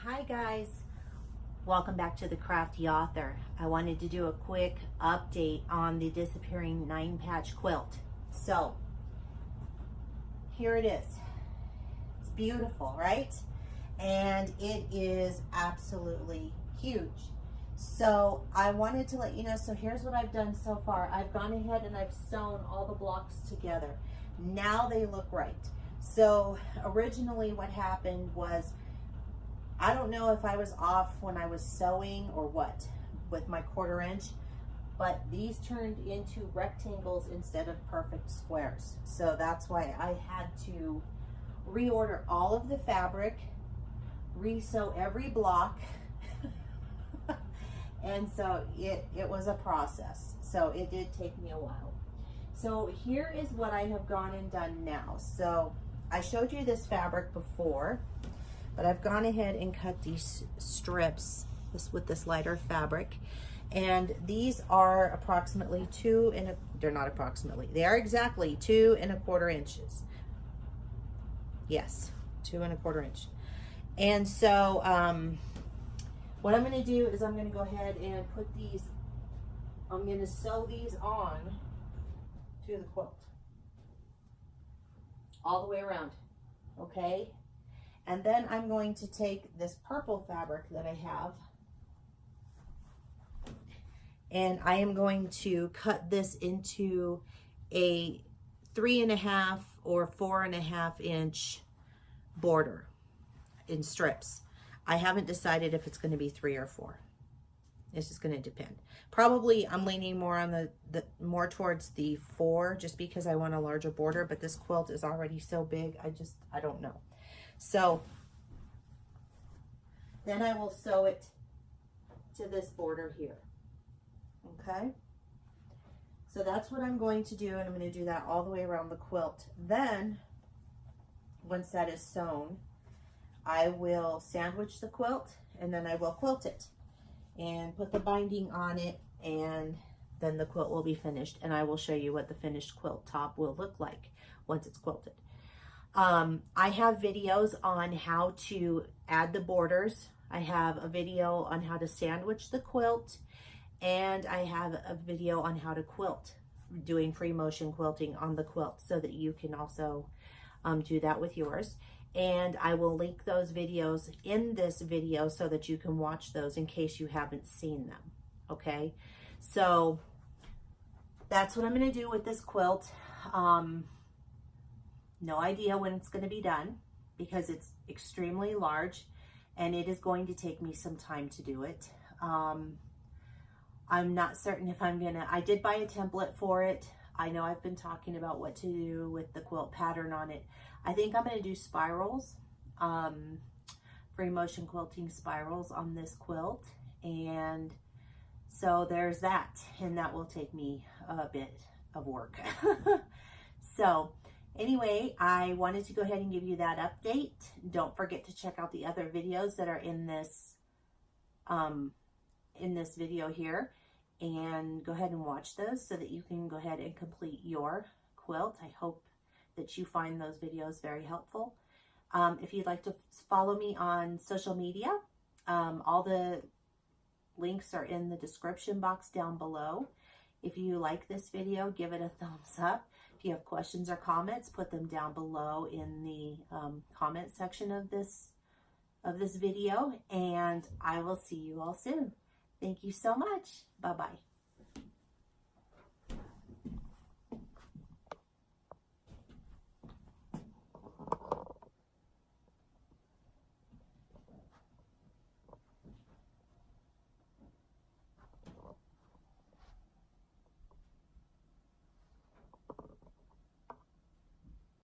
Hi guys, welcome back to the Crafty Author. I wanted to do a quick update on the disappearing 9-patch quilt. So here it is. It's beautiful, right? And it is absolutely huge. So I wanted to let you know, so here's what I've done so far. I've gone ahead and I've sewn all the blocks together. Now they look right. So originally what happened was, I don't know if I was off when I was sewing or what with my 1/4 inch, but these turned into rectangles instead of perfect squares. So that's why I had to reorder all of the fabric, re-sew every block. And so it was a process. So it did take me a while. So here is what I have gone and done now. So I showed you this fabric before, but I've gone ahead and cut these strips with this lighter fabric. And these are approximately they're not approximately, they are exactly 2 1/4 inches. Yes, 2 1/4 inch. And so what I'm gonna do is I'm gonna go ahead and put these, I'm gonna sew these on to the quilt. All the way around, okay? And then I'm going to take this purple fabric that I have, and I am going to cut this into a 3.5 or 4.5 inch border in strips. I haven't decided if it's going to be 3 or 4. It's just going to depend. Probably I'm leaning more on the more towards the 4, just because I want a larger border, but this quilt is already so big, I don't know. So then I will sew it to this border here. Okay, so that's what I'm going to do, and I'm going to do that all the way around the quilt. Then once that is sewn, I will sandwich the quilt, and then I will quilt it and put the binding on it, and then the quilt will be finished, and I will show you what the finished quilt top will look like once it's quilted. I have videos on how to add the borders. I have a video on how to sandwich the quilt, and I have a video on how to quilt, doing free motion quilting on the quilt, so that you can also do that with yours. And I will link those videos in this video so that you can watch those in case you haven't seen them. Okay, so that's what I'm going to do with this quilt. No idea when it's going to be done, because it's extremely large and it is going to take me some time to do it. I'm not certain if I'm gonna, I did buy a template for it. I know I've been talking about what to do with the quilt pattern on it. I think I'm gonna do spirals, free motion quilting spirals on this quilt. And so there's that, and that will take me a bit of work. So anyway, I wanted to go ahead and give you that update. Don't forget to check out the other videos that are in this video here, and go ahead and watch those so that you can go ahead and complete your quilt. I hope that you find those videos very helpful. If you'd like to follow me on social media, all the links are in the description box down below. If you like this video, give it a thumbs up. If you have questions or comments, put them down below in the comment section of this video, and I will see you all soon. Thank you so much. Bye-bye.